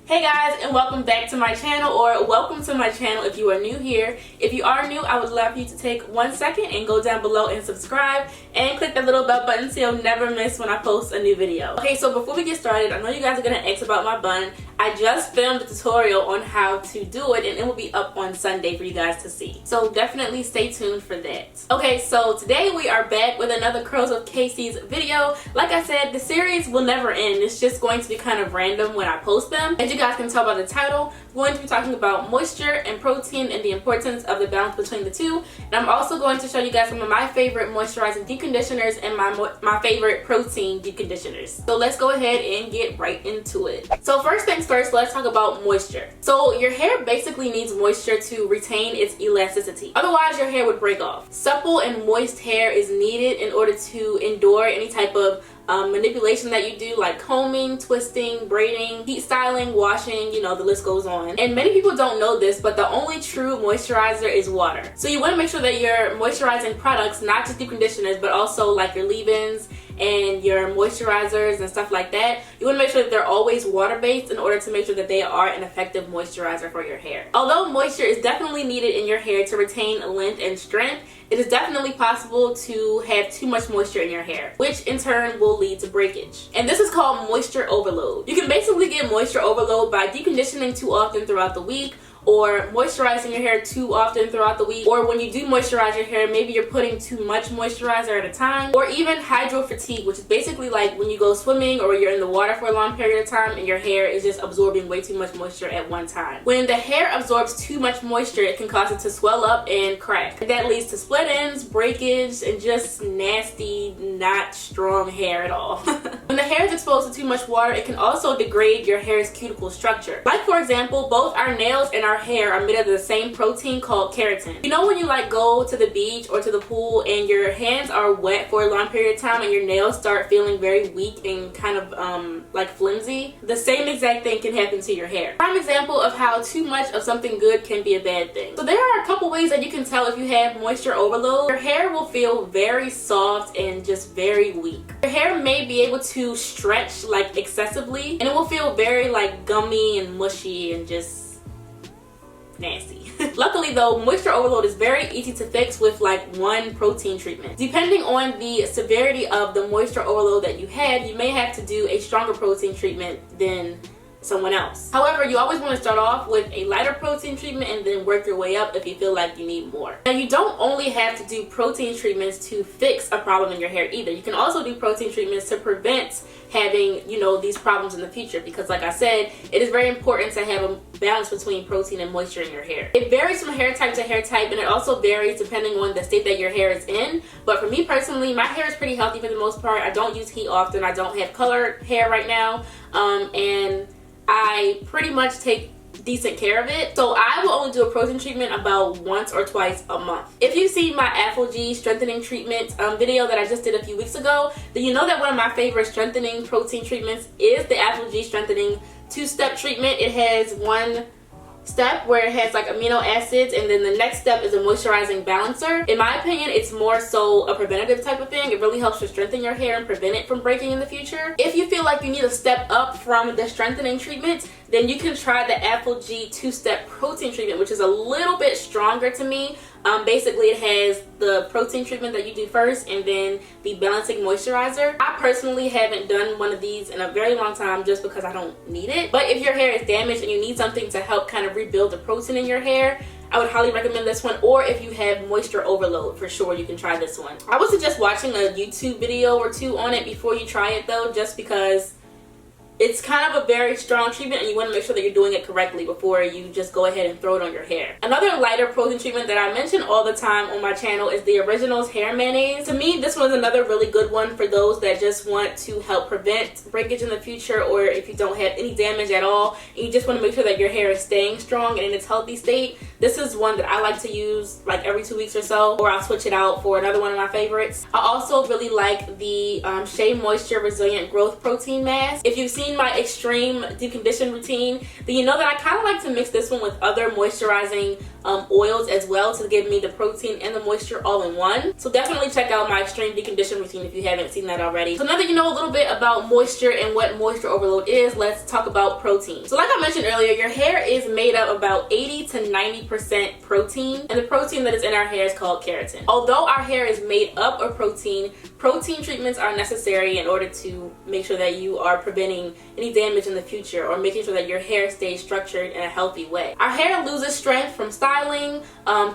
Hey guys, and welcome back to my channel, or welcome to my channel if you are new here. If you are new, I would love for you to take 1 second and go down below and subscribe and click that little bell button so you'll never miss when I post a new video. Okay, so before we get started, I know you guys are gonna ask about my bun. I just filmed a tutorial on how to do it and it will be up on Sunday for you guys to see. So definitely stay tuned for that. Okay, so today we are back with another Curls with Casey's video. Like I said, the series will never end. It's just going to be kind of random when I post them. As you guys can tell by the title, we're going to be talking about moisture and protein and the importance of the balance between the two. And I'm also going to show you guys some of my favorite moisturizing deep conditioners and my favorite protein deep conditioners. So let's go ahead and get right into it. So first things first, let's talk about moisture. So your hair basically needs moisture to retain its elasticity. Otherwise, your hair would break off. Supple and moist hair is needed in order to endure any type of manipulation that you do, like combing, twisting, braiding, heat styling, washing, you know, the list goes on. And many people don't know this, but the only true moisturizer is water. So you want to make sure that your moisturizing products, not just deep conditioners, but also like your leave-ins and your moisturizers and stuff like that, you want to make sure that they're always water-based in order to make sure that they are an effective moisturizer for your hair. Although moisture is definitely needed in your hair to retain length and strength, it is definitely possible to have too much moisture in your hair, which in turn will lead to breakage. And this is called moisture overload. You can basically get moisture overload by deep conditioning too often throughout the week, or moisturizing your hair too often throughout the week, or when you do moisturize your hair, maybe you're putting too much moisturizer at a time, or even hydro fatigue, which is basically like when you go swimming or you're in the water for a long period of time and your hair is just absorbing way too much moisture at one time. When the hair absorbs too much moisture, it can cause it to swell up and crack. And that leads to split ends, breakage, and just nasty, not strong hair at all. When the hair is exposed to too much water, it can also degrade your hair's cuticle structure. Like for example, both our nails and our hair are made of the same protein called keratin. You know when you like go to the beach or to the pool and your hands are wet for a long period of time and your nails start feeling very weak and kind of like flimsy? The same exact thing can happen to your hair. Prime example of how too much of something good can be a bad thing. So there are a couple ways that you can tell if you have moisture overload. Your hair will feel very soft and just very weak. Your hair may be able to stretch like excessively and it will feel very like gummy and mushy and just nasty. Luckily though, moisture overload is very easy to fix with like one protein treatment. Depending on the severity of the moisture overload that you have, you may have to do a stronger protein treatment than someone else. However, you always want to start off with a lighter protein treatment and then work your way up if you feel like you need more. Now, you don't only have to do protein treatments to fix a problem in your hair either. You can also do protein treatments to prevent having, you know, these problems in the future, because like I said, it is very important to have a balance between protein and moisture in your hair. It varies from hair type to hair type, and it also varies depending on the state that your hair is in. But for me personally, my hair is pretty healthy for the most part. I don't use heat often. I don't have colored hair right now, and I pretty much take decent care of it. So I will only do a protein treatment about once or twice a month. If you've seen my Aphogee strengthening treatment video that I just did a few weeks ago, then you know that one of my favorite strengthening protein treatments is the Aphogee strengthening 2-step treatment. It has one step where it has like amino acids, and then the next step is a moisturizing balancer. In my opinion, it's more so a preventative type of thing. It really helps to strengthen your hair and prevent it from breaking in the future. If you feel like you need a step up from the strengthening treatment, then you can try the Aphogee 2-step protein treatment, which is a little bit stronger to me. Basically, it has the protein treatment that you do first and then the balancing moisturizer. I personally haven't done one of these in a very long time just because I don't need it. But if your hair is damaged and you need something to help kind of rebuild the protein in your hair, I would highly recommend this one. Or if you have moisture overload, for sure you can try this one. I would suggest watching a YouTube video or two on it before you try it though, just because it's kind of a very strong treatment and you want to make sure that you're doing it correctly before you just go ahead and throw it on your hair. Another lighter protein treatment that I mention all the time on my channel is the Originals Hair Mayonnaise. To me, this one's another really good one for those that just want to help prevent breakage in the future, or if you don't have any damage at all and you just want to make sure that your hair is staying strong and in its healthy state. This is one that I like to use like every 2 weeks or so, or I'll switch it out for another one of my favorites. I also really like the Shea Moisture Resilient Growth Protein Mask. If you've seen seen my extreme deep condition routine, then you know that I kind of like to mix this one with other moisturizing oils as well to give me the protein and the moisture all in one. So definitely check out my extreme deep condition routine if you haven't seen that already. So now that you know a little bit about moisture and what moisture overload is, let's talk about protein. So like I mentioned earlier, your hair is made up about 80 to 90% protein, and the protein that is in our hair is called keratin. Although our hair is made up of protein treatments are necessary in order to make sure that you are preventing any damage in the future or making sure that your hair stays structured in a healthy way. Our hair loses strength from styling,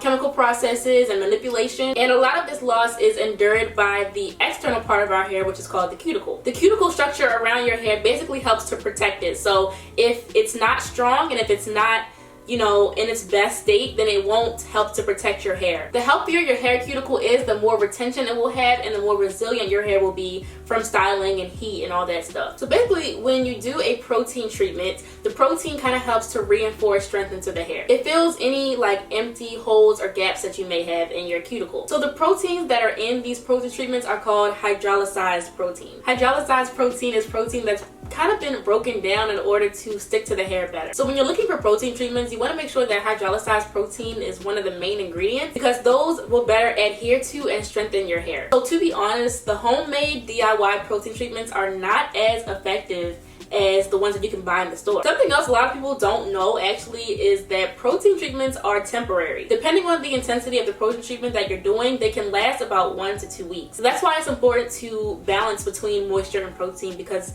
chemical processes, and manipulation, and a lot of this loss is endured by the external part of our hair, which is called the cuticle. The cuticle structure around your hair basically helps to protect it. So if it's not strong and if it's not, you know, in its best state, then it won't help to protect your hair. The healthier your hair cuticle is, the more retention it will have and the more resilient your hair will be from styling and heat and all that stuff. So basically, when you do a protein treatment, the protein kind of helps to reinforce strength into the hair. It fills any like empty holes or gaps that you may have in your cuticle. So the proteins that are in these protein treatments are called hydrolyzed protein. Hydrolyzed protein is protein that's kind of been broken down in order to stick to the hair better. So when you're looking for protein treatments, you want to make sure that hydrolyzed protein is one of the main ingredients because those will better adhere to and strengthen your hair. So to be honest, the homemade DIY protein treatments are not as effective as the ones that you can buy in the store. Something else a lot of people don't know actually is that protein treatments are temporary. Depending on the intensity of the protein treatment that you're doing, they can last about 1 to 2 weeks. So that's why it's important to balance between moisture and protein, because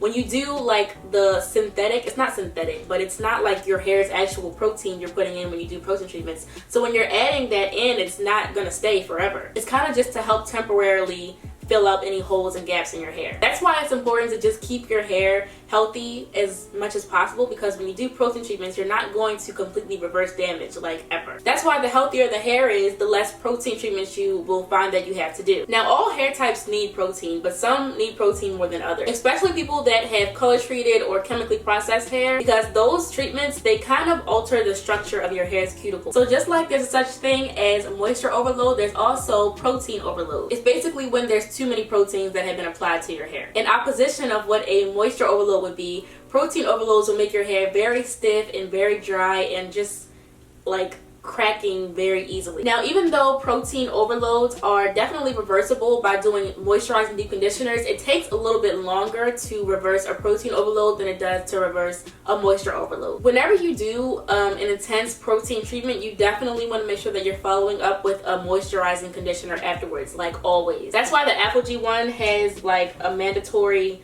when you do like the synthetic, it's not synthetic, but it's not like your hair's actual protein you're putting in when you do protein treatments. So when you're adding that in, it's not gonna stay forever. It's kind of just to help temporarily fill up any holes and gaps in your hair. That's why it's important to just keep your hair healthy as much as possible, because when you do protein treatments, you're not going to completely reverse damage like ever. That's why the healthier the hair is, the less protein treatments you will find that you have to do. Now, all hair types need protein, but some need protein more than others, especially people that have color treated or chemically processed hair, because those treatments, they kind of alter the structure of your hair's cuticle. So just like there's such thing as moisture overload, there's also protein overload. It's basically when there's too many proteins that have been applied to your hair. In opposition of what a moisture overload would be, protein overloads will make your hair very stiff and very dry and just like cracking very easily. Now, even though protein overloads are definitely reversible by doing moisturizing deep conditioners, it takes a little bit longer to reverse a protein overload than it does to reverse a moisture overload. Whenever you do an intense protein treatment, you definitely want to make sure that you're following up with a moisturizing conditioner afterwards, like always. That's why the Aphogee one has like a mandatory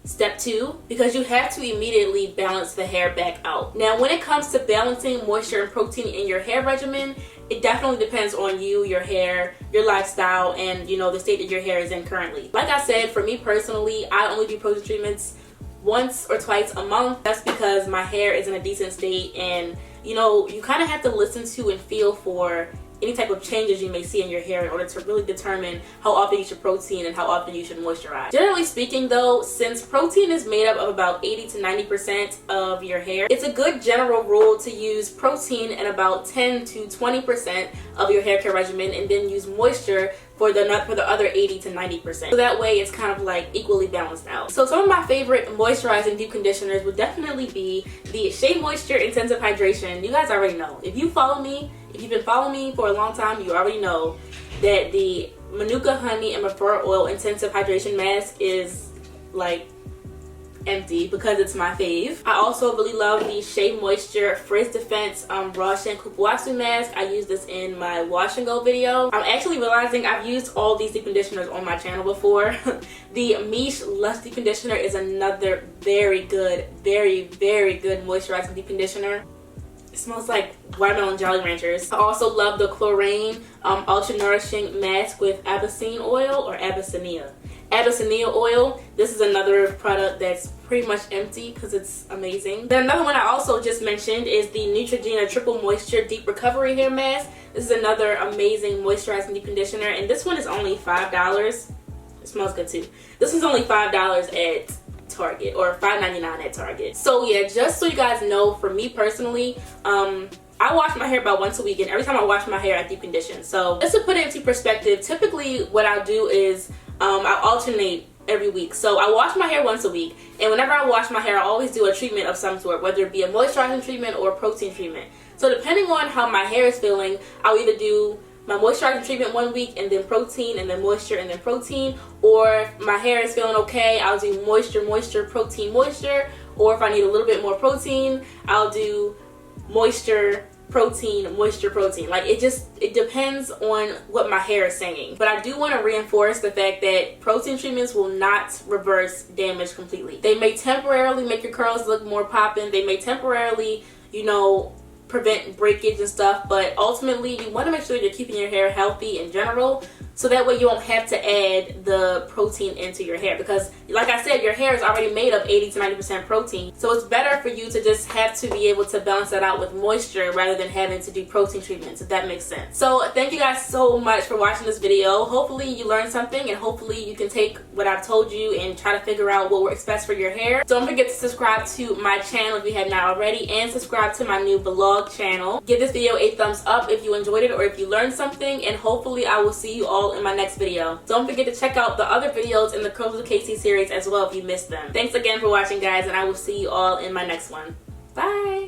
step 2, because you have to immediately balance the hair back out. Now, when it comes to balancing moisture and protein in your hair regimen, it definitely depends on you, your hair, your lifestyle, and you know, the state that your hair is in currently. Like I said, for me personally, I only do protein treatments once or twice a month. That's because my hair is in a decent state, and you know, you kind of have to listen to and feel for any type of changes you may see in your hair in order to really determine how often you should protein and how often you should moisturize. Generally speaking though, since protein is made up of about 80 to 90% of your hair, it's a good general rule to use protein in about 10 to 20% of your hair care regimen, and then use moisture for the other 80 to 90%. So that way it's kind of like equally balanced out. So some of my favorite moisturizing deep conditioners would definitely be the Shea Moisture Intensive Hydration. You guys already know. If you've been following me for a long time, you already know that the Manuka Honey and Mafura Oil Intensive Hydration Mask is like empty because it's my fave. I also really love the Shea Moisture Frizz Defense Raw Shea Cupuacu Mask. I use this in my wash and go video. I'm actually realizing I've used all these deep conditioners on my channel before. The Miche LUSH Deep Conditioner is another very good, very good moisturizing deep conditioner. It smells like watermelon Jolly Ranchers. I also love the Klorane Ultra Nourishing Mask with Abyssinian Oil or Abyssinia oil. This is another product that's pretty much empty because it's amazing. Then another one I also just mentioned is the Neutrogena Triple Moisture Deep Recovery Hair Mask. This is another amazing moisturizing deep conditioner, and this one is only $5. It smells good too. This is only $5 at Target, or $5.99 at Target. So yeah, just so you guys know, for me personally, I wash my hair about once a week, and every time I wash my hair I deep condition. So just to put it into perspective, typically what I'll do is I'll alternate every week. So I wash my hair once a week, and whenever I wash my hair, I always do a treatment of some sort, whether it be a moisturizing treatment or a protein treatment. So depending on how my hair is feeling, I'll either do my moisturizing treatment one week and then protein and then moisture and then protein, or if my hair is feeling okay, I'll do moisture, moisture, protein, moisture, or if I need a little bit more protein, I'll do moisture, protein, moisture, protein. Like it depends on what my hair is saying. But I do want to reinforce the fact that protein treatments will not reverse damage completely. They may temporarily make your curls look more popping. They may temporarily, you know, prevent breakage and stuff, but ultimately you want to make sure you're keeping your hair healthy in general, so that way you won't have to add the protein into your hair, because like I said, your hair is already made of 80 to 90% protein. So it's better for you to just have to be able to balance that out with moisture rather than having to do protein treatments, if that makes sense. So thank you guys so much for watching this video. Hopefully you learned something, and hopefully you can take what I've told you and try to figure out what works best for your hair. Don't forget to subscribe to my channel if you have not already, and subscribe to my new vlog channel. Give this video a thumbs up if you enjoyed it or if you learned something, and hopefully I will see you all in my next video. Don't forget to check out the other videos in the Curls with KC series as well if you missed them. Thanks again for watching, guys, and I will see you all in my next one. Bye!